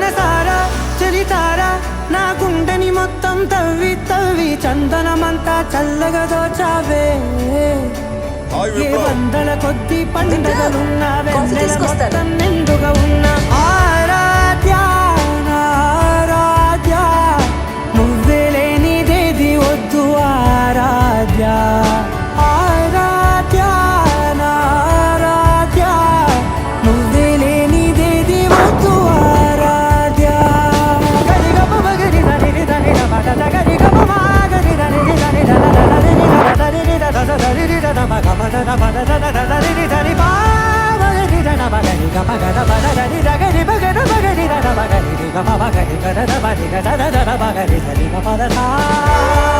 మనసారా చలితారా నా గుండెని మొత్తం తవ్వి తవ్వి చందనమంతా చల్లగా దోచావే ఏ వందల కొద్ది పండుగలున్నా వెన్నెల మొత్తం నిండుగా ఉన్న ఆరాధ్య ఆరాధ్య నువ్వే లేనిదేది వద్దు ఆరాధ్య ఆరాధ్య ఆరాధ్య నువ్వే లేనిదేది వద్దు ఆరాధ్య గరిగమ మగరి దని దని నమద గరిగమ మాగరి దని దని దని దని దని దని Ba